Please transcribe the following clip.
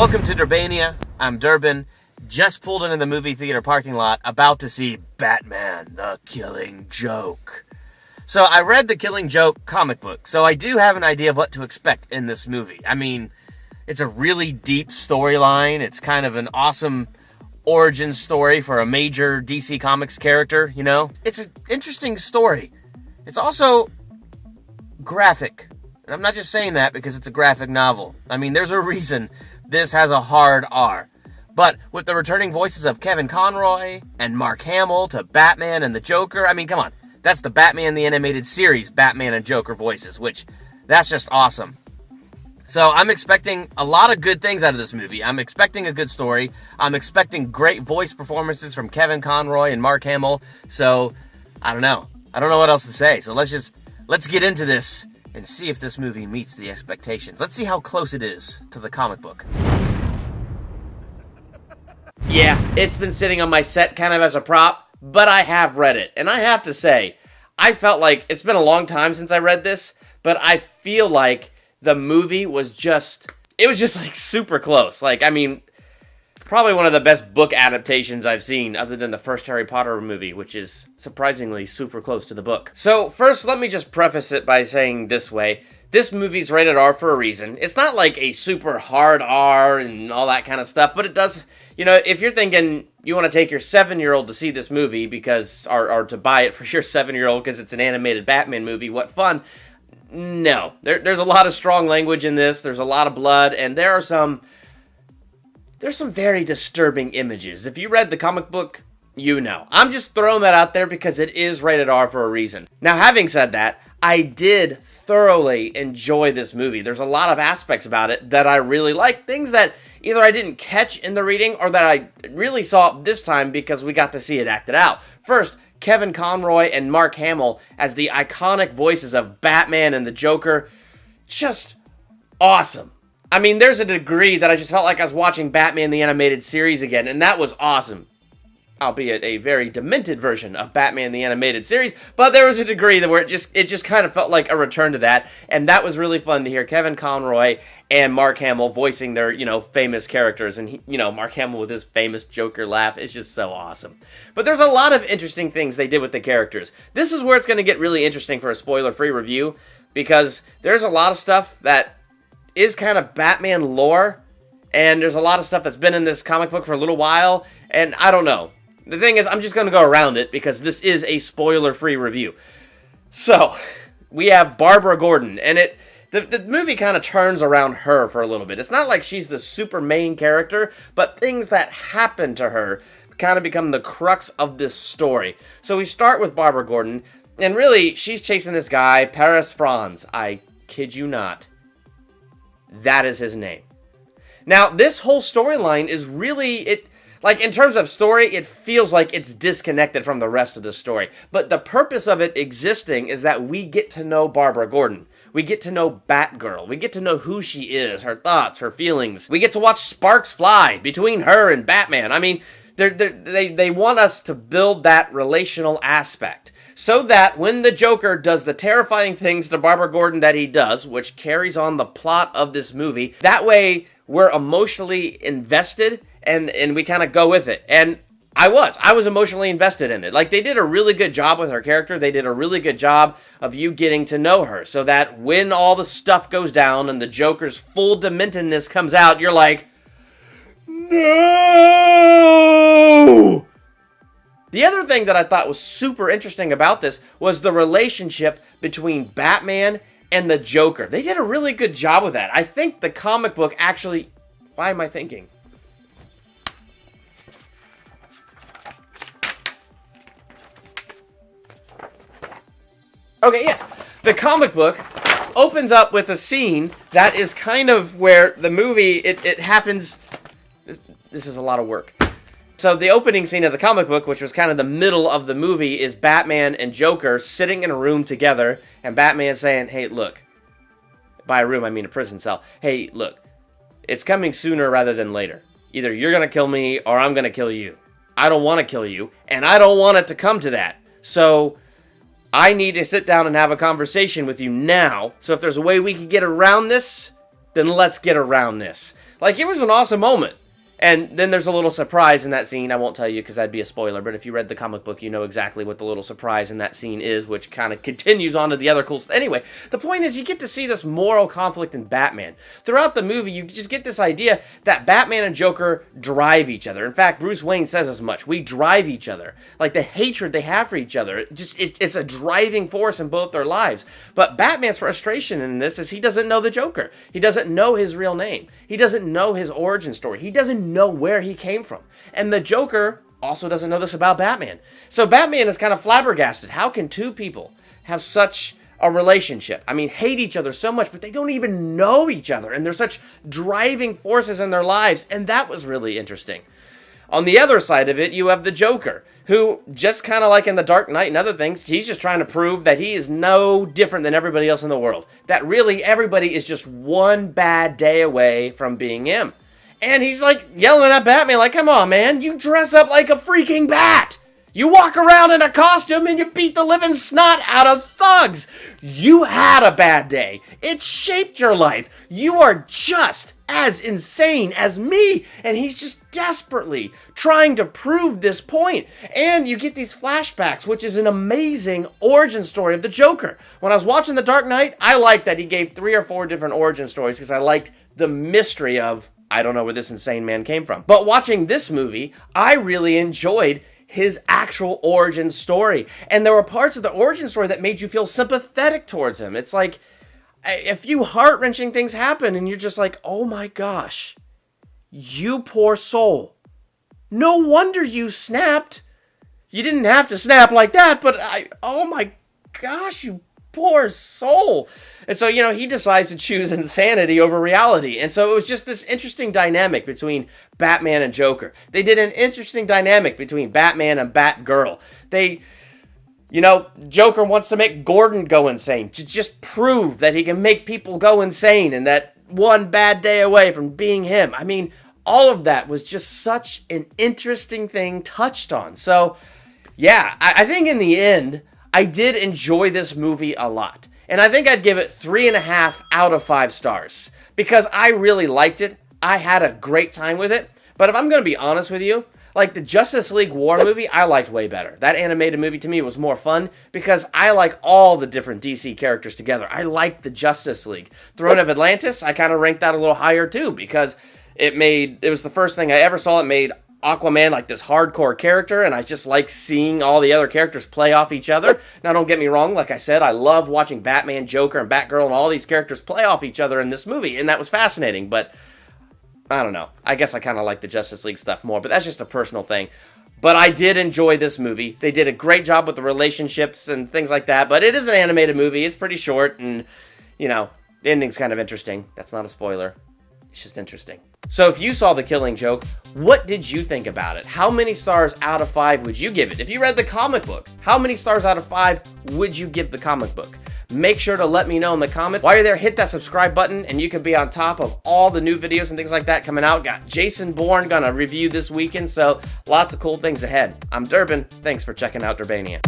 Welcome to Durbania. I'm Durban. Just pulled into the movie theater parking lot, about to see Batman, the Killing Joke. So I read the Killing Joke comic book, so I do have an idea of what to expect in this movie. I mean, it's a really deep storyline. It's kind of an awesome origin story for a major DC Comics character, you know? It's an interesting story. It's also graphic. And I'm not just saying that because it's a graphic novel. I mean, there's a reason this has a hard R. But with the returning voices of Kevin Conroy and Mark Hamill to Batman and the Joker, I mean, come on. That's the Batman the Animated Series Batman and Joker voices, which, that's just awesome. So I'm expecting a lot of good things out of this movie. I'm expecting a good story. I'm expecting great voice performances from Kevin Conroy and Mark Hamill. So, I don't know. I don't know what else to say. So let's get into this and see if this movie meets the expectations. Let's see how close it is to the comic book. Yeah, it's been sitting on my set kind of as a prop, but I have read it. And I have to say, I felt like it's been a long time since I read this, but I feel like the movie was just like super close. Like, I mean, probably one of the best book adaptations I've seen other than the first Harry Potter movie, which is surprisingly super close to the book. So first, let me just preface it by saying this way. This movie's rated R for a reason. It's not like a super hard R and all that kind of stuff, but it does, you know, if you're thinking you want to take your 7-year-old to see this movie because, or to buy it for your 7-year-old because it's an animated Batman movie, what fun. No, there's a lot of strong language in this. There's a lot of blood, and there's some very disturbing images. If you read the comic book, you know. I'm just throwing that out there because it is rated R for a reason. Now, having said that, I did thoroughly enjoy this movie. There's a lot of aspects about it that I really like. Things that either I didn't catch in the reading or that I really saw this time because we got to see it acted out. First, Kevin Conroy and Mark Hamill as the iconic voices of Batman and the Joker. Just awesome. I mean, there's a degree that I just felt like I was watching Batman the Animated Series again, and that was awesome. Albeit a very demented version of Batman the Animated Series, but there was a degree that where it just kind of felt like a return to that, and that was really fun to hear Kevin Conroy and Mark Hamill voicing their, you know, famous characters, and Mark Hamill with his famous Joker laugh is just so awesome. But there's a lot of interesting things they did with the characters. This is where it's going to get really interesting for a spoiler-free review, because there's a lot of stuff that is kind of Batman lore, and there's a lot of stuff that's been in this comic book for a little while, and I don't know. The thing is, I'm just going to go around it because this is a spoiler-free review. So, we have Barbara Gordon, and the movie kind of turns around her for a little bit. It's not like she's the super main character, but things that happen to her kind of become the crux of this story. So we start with Barbara Gordon, and really, she's chasing this guy, Paris Franz. I kid you not. That is his name. Now, this whole storyline is really, like, in terms of story, it feels like it's disconnected from the rest of the story. But the purpose of it existing is that we get to know Barbara Gordon. We get to know Batgirl. We get to know who she is, her thoughts, her feelings. We get to watch sparks fly between her and Batman. I mean, they want us to build that relational aspect. So that when the Joker does the terrifying things to Barbara Gordon that he does, which carries on the plot of this movie, that way we're emotionally invested and we kind of go with it. And I was emotionally invested in it. Like, they did a really good job with her character. They did a really good job of you getting to know her so that when all the stuff goes down and the Joker's full dementedness comes out, you're like, no! The other thing that I thought was super interesting about this was the relationship between Batman and the Joker. They did a really good job with that. I think the comic book actually... Why am I thinking? Okay, yes. The comic book opens up with a scene that is kind of where the movie, it happens... This is a lot of work. So the opening scene of the comic book, which was kind of the middle of the movie, is Batman and Joker sitting in a room together, and Batman saying, hey, look, by a room I mean a prison cell, hey, look, it's coming sooner rather than later. Either you're going to kill me or I'm going to kill you. I don't want to kill you, and I don't want it to come to that. So I need to sit down and have a conversation with you now. So if there's a way we can get around this, then let's get around this. Like, it was an awesome moment. And then there's a little surprise in that scene. I won't tell you because that'd be a spoiler, but if you read the comic book, you know exactly what the little surprise in that scene is, which kind of continues on to the other cool stuff. Anyway, the point is you get to see this moral conflict in Batman. Throughout the movie, you just get this idea that Batman and Joker drive each other. In fact, Bruce Wayne says as much. We drive each other. Like, the hatred they have for each other, it's a driving force in both their lives. But Batman's frustration in this is he doesn't know the Joker. He doesn't know his real name. He doesn't know his origin story. He doesn't know where he came from. And the Joker also doesn't know this about Batman. So Batman is kind of flabbergasted. How can two people have such a relationship? I mean, hate each other so much, but they don't even know each other. And they're such driving forces in their lives. And that was really interesting. On the other side of it, you have the Joker, who, just kind of like in The Dark Knight and other things, he's just trying to prove that he is no different than everybody else in the world. That really everybody is just one bad day away from being him. And he's like yelling at Batman like, come on, man, you dress up like a freaking bat. You walk around in a costume and you beat the living snot out of thugs. You had a bad day. It shaped your life. You are just as insane as me. And he's just desperately trying to prove this point. And you get these flashbacks, which is an amazing origin story of the Joker. When I was watching The Dark Knight, I liked that he gave 3 or 4 different origin stories because I liked the mystery of, I don't know where this insane man came from. But watching this movie, I really enjoyed his actual origin story. And there were parts of the origin story that made you feel sympathetic towards him. It's like a few heart-wrenching things happen and you're just like, oh my gosh, you poor soul. No wonder you snapped. You didn't have to snap like that, but oh my gosh, you poor soul. And so, you know, he decides to choose insanity over reality. And so it was just this interesting dynamic between Batman and Joker. They did an interesting dynamic between Batman and Batgirl. Joker wants to make Gordon go insane to just prove that he can make people go insane and that one bad day away from being him. I mean, all of that was just such an interesting thing touched on. So, yeah, I think in the end, I did enjoy this movie a lot. And I think I'd give it 3.5 out of 5 stars. Because I really liked it. I had a great time with it. But if I'm going to be honest with you, like the Justice League War movie, I liked way better. That animated movie to me was more fun because I like all the different DC characters together. I liked the Justice League. Throne of Atlantis, I kind of ranked that a little higher too because it was the first thing I ever saw. It made Aquaman like this hardcore character, and I just like seeing all the other characters play off each other. Now, don't get me wrong, like I said, I love watching Batman, Joker, and Batgirl and all these characters play off each other in this movie, and that was fascinating, but I don't know. I guess I kind of like the Justice League stuff more, but that's just a personal thing. But I did enjoy this movie. They did a great job with the relationships and things like that, but it is an animated movie. It's pretty short, and, the ending's kind of interesting. That's not a spoiler. It's just interesting. So if you saw The Killing Joke, what did you think about it? How many stars out of 5 would you give it? If you read the comic book, how many stars out of 5 would you give the comic book? Make sure to let me know in the comments. While you're there, hit that subscribe button and you can be on top of all the new videos and things like that coming out. Got Jason Bourne gonna review this weekend, so lots of cool things ahead. I'm Durban. Thanks for checking out Durbania.